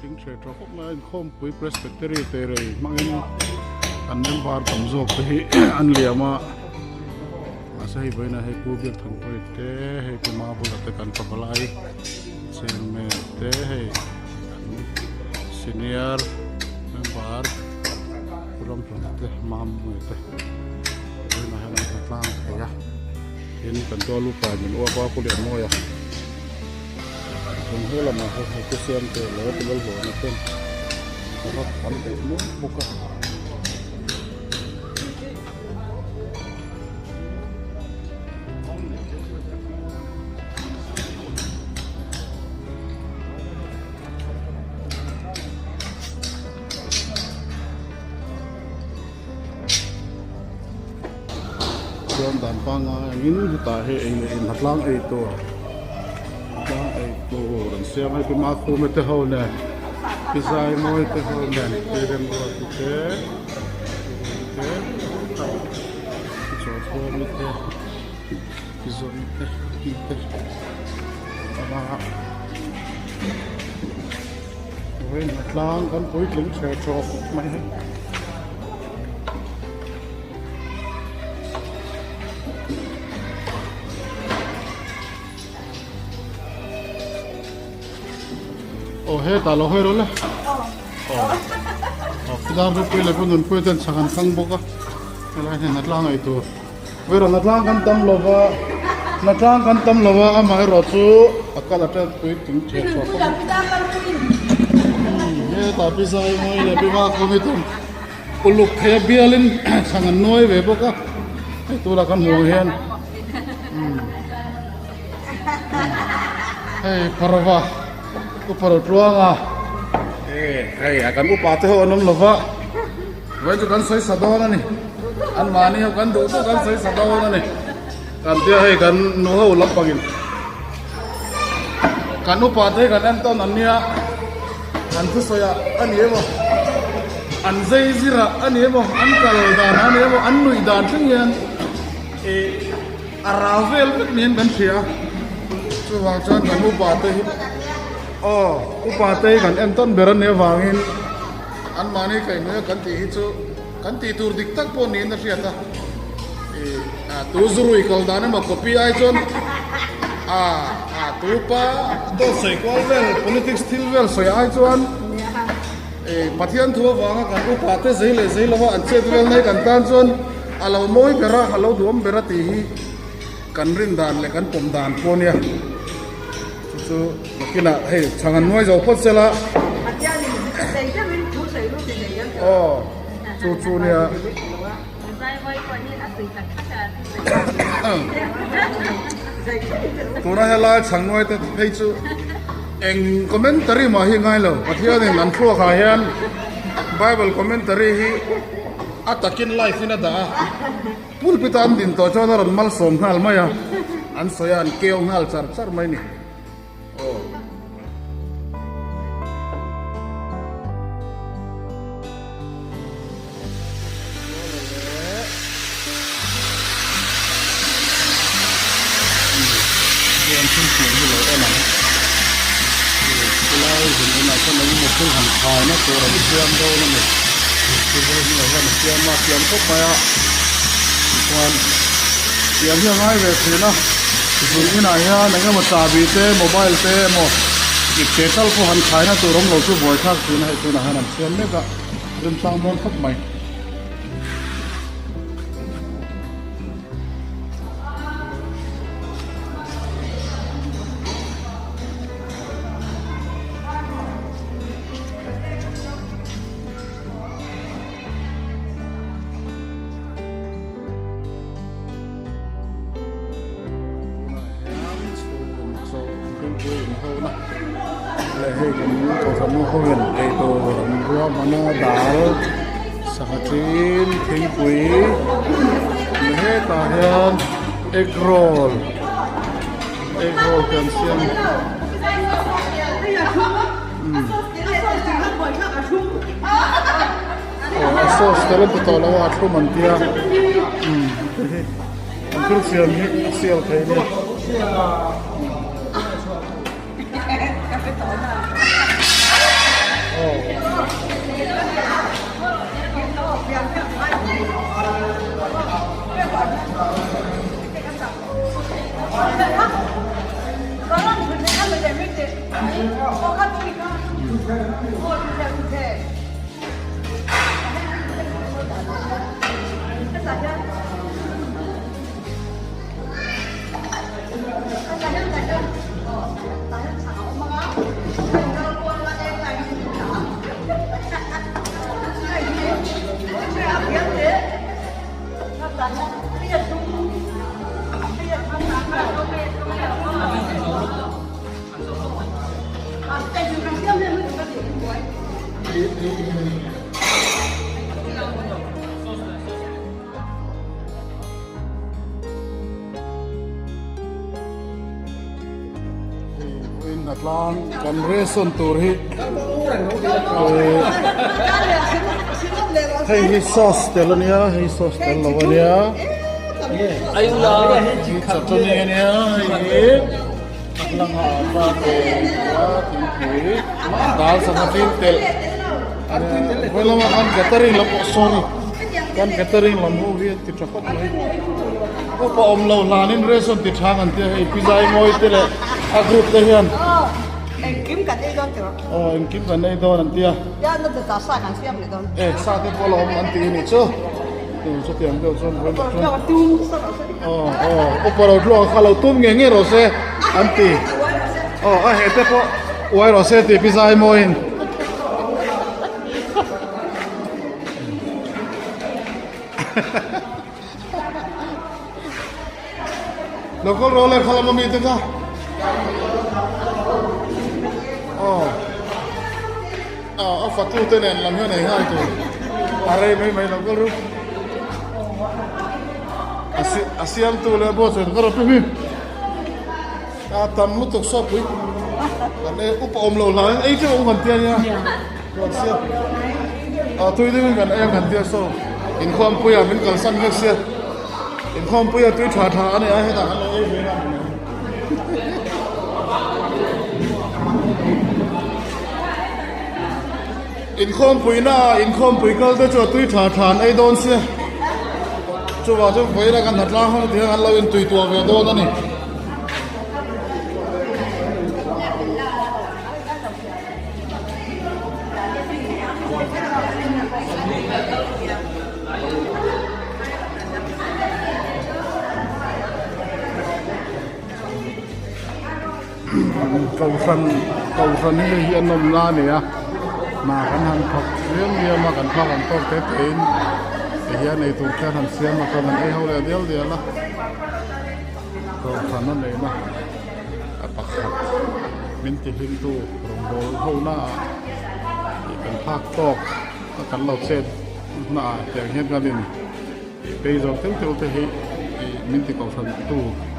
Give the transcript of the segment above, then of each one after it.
tiếng trẻ trò khóc là không quý presbytery tê rồi mang in anh em vào tầm dọc thì anh liam mà sai với này hay cua việc thằng quay té hay cua ma bula tới cần tập lại xem mẹ té hay senior member pulang pulang té mam người té với này là một lang thấy à ini kan to lupa nhìn qua qua kuliah mo ya kung hela mà hay cái xem từ lỡ từ lâu rồi nó tên nó còn để muốn một cái John dan panga ingin kita he in hnatlâng itu dan siang ay pimaku mete ho na pisay mo ite ho na pwede mo ite so mete piso mete ama wen hnatlâng kan pui tling che chok mai he ta lo hoi rồi cái đó rồi quay lại con nôn quay tên sang khang boka lại thế hnatlâng ấy tu bây giờ hnatlâng kan tam lova hnatlâng kan tam lova ama ro chu akala ten quay ting che cho he ta pisa moi le bima komitum uluk he bialin sang noi ve boka tu la kan mo hen hey parva ku paro truanga hey akan ku pate ho nom lova wai tu kan soi sadona ni an mani ho kan du tu kan soi sadona ni kan tia hey kan no ho lapagin kan u pate kan an ton ania an tu soya an yemo an zai zira an yemo an kal dan an yemo an nui dan thing yan aravel bit nin kan thia chu wang chan kan u pate upatay kan enton beran ne wangin an mani kai ne kan ti hi chu kan ti tur dik tak po ni na riata tu zurui kal dana ma copy ai chon tu pa to sei kwal vel politics thil vel soi ai chuan pathian thu wanga kan upate zeile zeilawa an chet vel nei kan tan chon alo moi bera halo duam bera ti hi kan rin dan le kan pom dan po nia so kina hey changan noi zo phot sela chu nia tuna hela chang noi te hey chu eng commentary ma hi ngai lo pathia ni nan thua kha hian bible commentary hi atakin life ina da pulpit an din to chona ran mal som hal maya an soyan keu ngal char char mai ni cái hàng khói nóตัวเราเชื่อมโดนนั่นเองคือเราเนี่ยว่ามันเชื่อมมาเชื่อมเข้าไปอ่ะวันเชื่อมยังไงแบบนี้นะคือที่ไหนฮะนั่นก็มาตาบีเต้โมบายเต้หมดอีกเจ้าผู้หันขายนะตัวเราเราช่วยบ่อยทักคือนะตัวนะฮะนั่นเชื่อมเนี่ยก็เริ่มสร้างบ้านทับใหม่ให้กันตัวทำเขาเห็นไอ้ตัวรัวมันดาลสักทีนทิ้งปุ๋ยให้ตาเห็นเอ็กโรลกันเสียงโซ่สเตลตัวเราอัดเข้ามันเตี้ยมันคือเสียงเสียงใครเนี่ย hnatlâng kan reson tur hi hei sauce telania hei sauce tel lawania ai la chutney ania hei hnatlâng ha ba te tin pui dal sama tin tel wala ma kan catering lam sorry kan catering lam ho hi ti thakot mai ko pa om lo lanin reson ti thang an te hei pizza moi te le a group te hian em kiếm cả đây đó kìa. em kiếm gần đây thôi anh tia. Ya nó được sa kan siap ni don. Sa cái polo anh tia này chứ. Số tiền đâu xong rồi. Yo tu sa. Opero lo kalau tum ngenge rồi se anh tia. Hết thế po. Uai rồi se thì pizza moin. Local roller kalau mau itu kah? Fatu tên này làm như này hai tuổi. Are mấy nó có lúc. Asiam tu le bos itu kalau tu him. Tam lu tu sop him. Kan upa om lo lah. Itu om gantian ya. Siap. Tu itu kan ayam gantian so. Inkom puya min kalsan ke siap. Inkom puya tu thà này ai tak kalau ini. Inkom pui kal te cho tui than ai don se chu wa chu voi ra kan hnatlâng ho ti an lo in tui tua ve don ani cầu phần hi an nom la ni a mà kan han thok riêng mà kan thok an tok te tin thì hiện nay tụi cha han xiêm mà còn ai hậu là điều là còn phần nó này mà bắt khát mình chỉ hình tu rồng bồ hậu na thì kan thác tok kan lột xét na tiếng hiện cái này bây giờ tiêu thế mình chỉ còn phần tu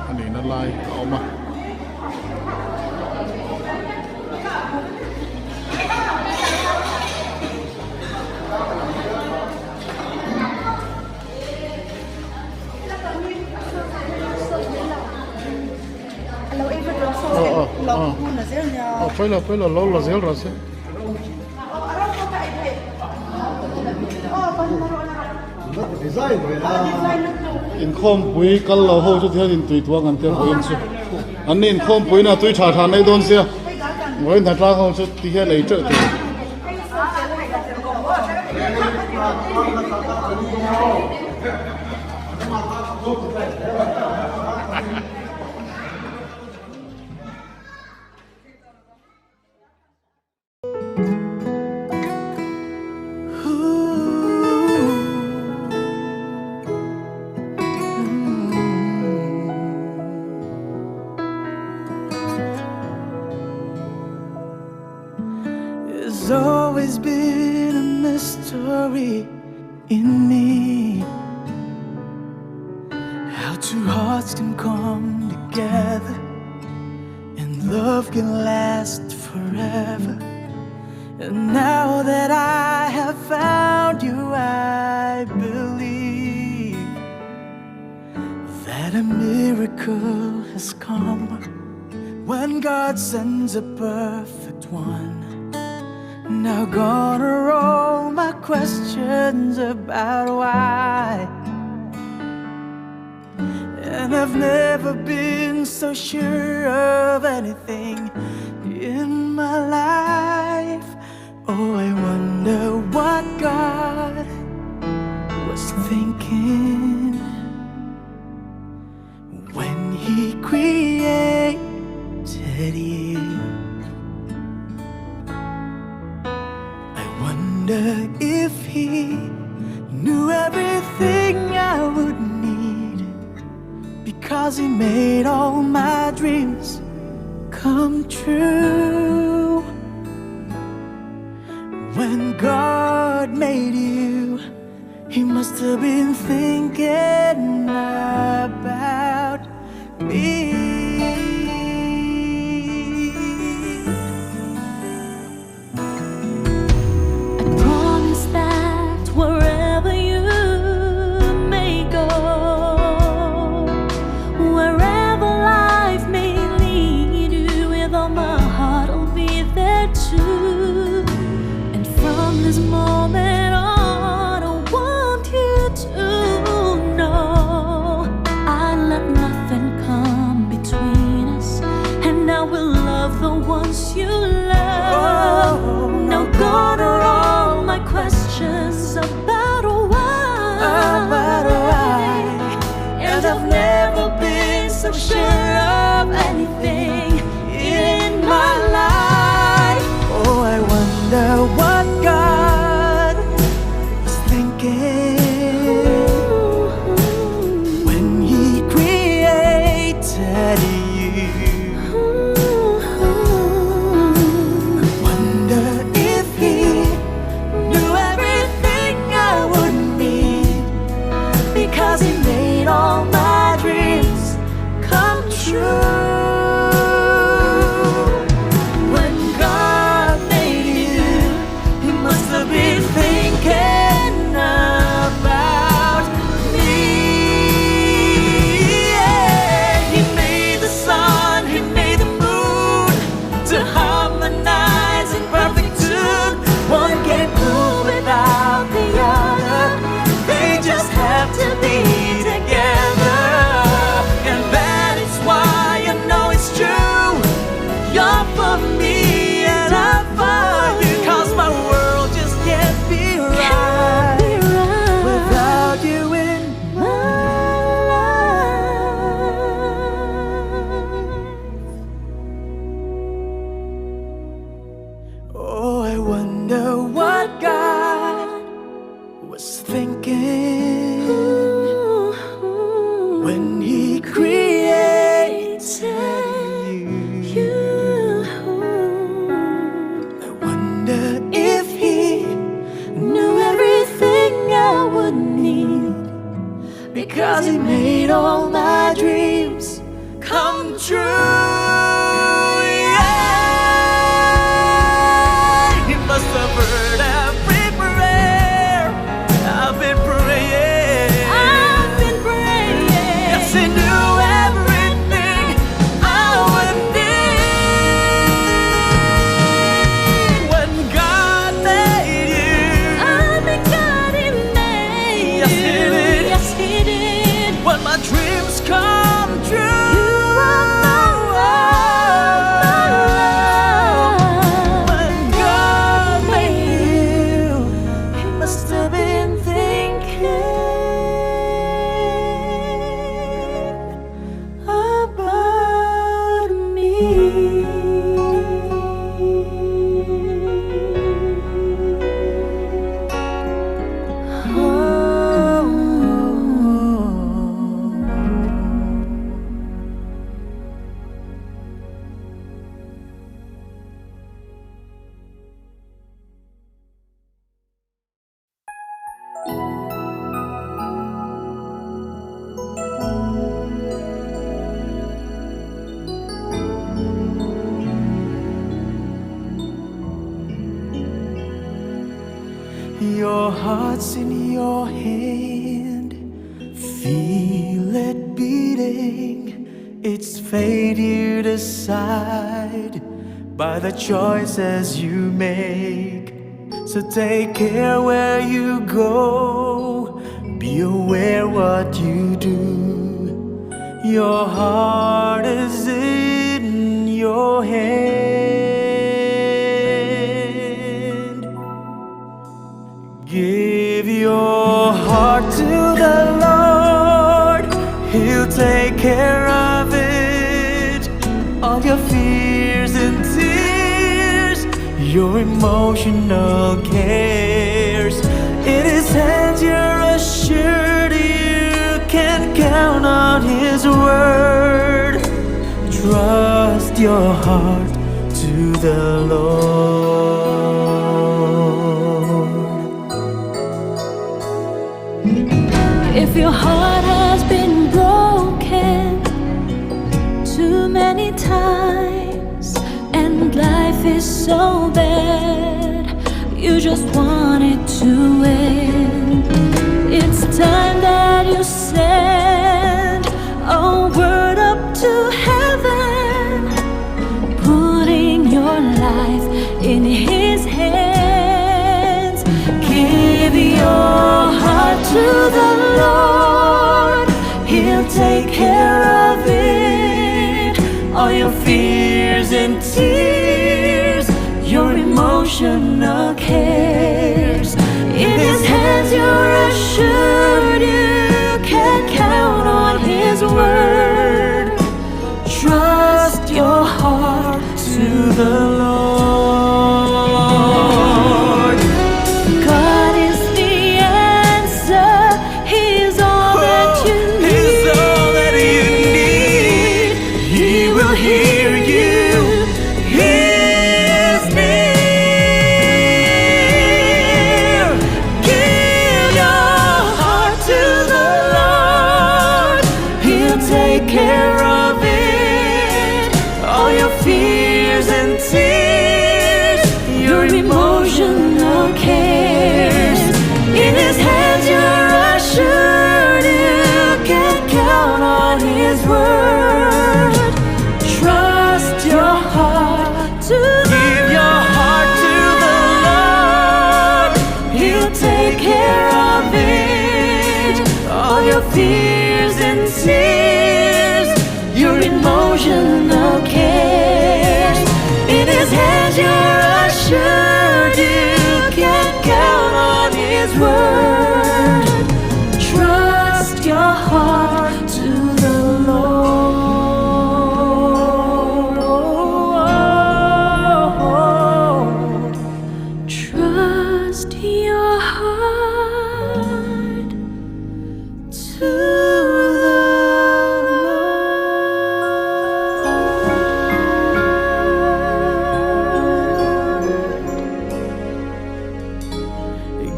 anh ấy nó lai ao mà phải là lâu là dễ rồi chứ in khom bui kal lo ho chu thia in tui tuang an tel in chu an in khom bui na tui tha tha nei don sia ngoi na tra ho chu ti he lei chu tu There's always been a mystery in me, how two hearts can come together and love can last forever. And now that I have found you, I believe that a miracle has come when God sends a perfect one. Now gonna roll my questions about why, and I've never been so sure of anything in my life. wonder what God was thinking when He created you. I wonder if He knew everything I would need, because He made all my dreams come true. When God made you, He must have been thinking about me. I promise that wherever you may go, wherever life may lead you, with all my heart I'll be there too. And from this moment on, I want you to know I let nothing come between us, and I will love the ones you love. Now gone are all my questions about why, and I've never been so sure of anything in my life. Oh, I wonder what God was thinking when He created you. I wonder if He knew everything I would need, because He made all my dreams come true. When God made you, He must have been thinking about me. Yeah. He made the sun, He made the moon to harmonize in perfect tune. One can't move without the other, they just have to be together. And that is why I know it's true. You're for me and I'm for you, 'cause my world just can't be right without you in my life. Oh, I wonder what God was thinking when He created you. I wonder if He knew everything I would need, because He made all my dreams come true. Yeah. He must have heard every prayer I've been praying. Yes, He knew everything I would need. When God made you, yes, He did. Yes, He did. When my dreams come true, when God made you, He must have been thinking about me. Your heart's in your hand, feel it beating. It's fate you decide by the choices you make. So take care where you go, be aware what you do. Your heart is in your hand. take care of it. All your fears and tears, your emotional cares. In His hands you're assured you can count on His word. Trust your heart to the Lord. If your heart has been broken too many times and life is so bad, you just want it to end, it's time that you send a word up to heaven, putting your life in His hands. Give your heart to the Lord, He'll take care of it. All your fears and tears, your emotional cares. In His hands you're assured you can count on His word. Trust your heart to the Lord. God is the answer. He's all that you need. He's all that you need. He will hear you. He is near. Give your heart to the Lord. He'll take care of it. All your fears and tears, your emotional cares. In His hands you're assured you can count on His word. Trust your heart to give your heart to the Lord. He'll take care of it. All your fears and tears, your emotional cares. In His hands you're assured you can count on His word. Trust your heart to the Lord. Trust your heart to the Lord.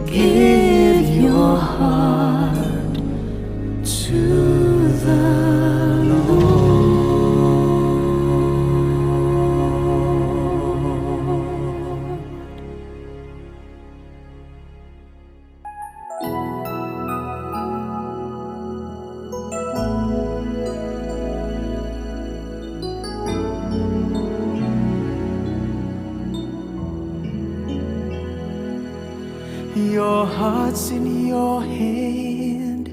Give your heart to the Lord. Your heart's in your hand,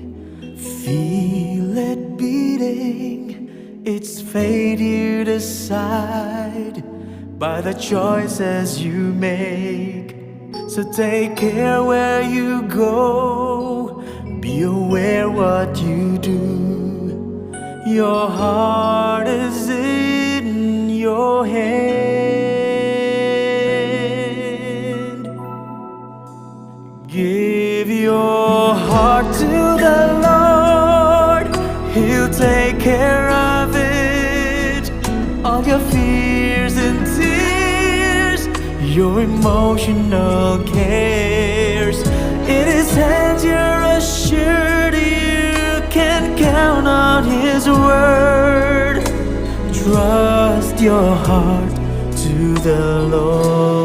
feel it beating. It's fate you decide by the choices you make. So take care where you go, be aware what you do. Your heart is in your hand. Give your heart to the Lord, He'll take care of it. All your fears and tears, your emotional cares. In His hands you're assured you can count on His word. Trust your heart to the Lord.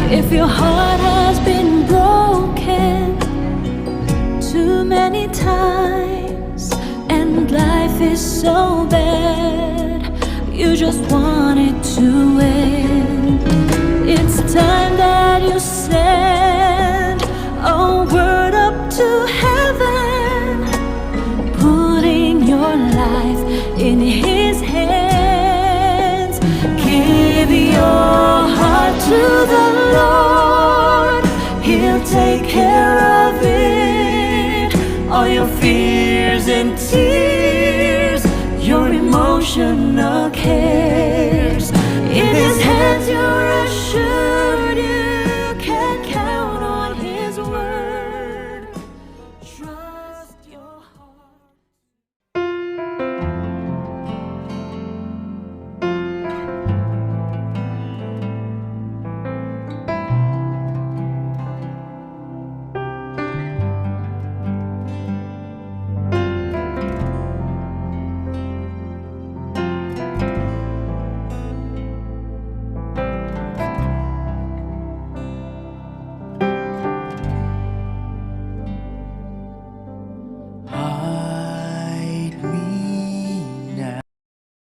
If your heart has been broken too many times and life is so bad, you just want it to end, it's time that you send a word up to heaven, putting your life in His hands. Give your heart to the Lord, He'll take care of it. All your fears and tears, your emotional cares. In His hands you're assured.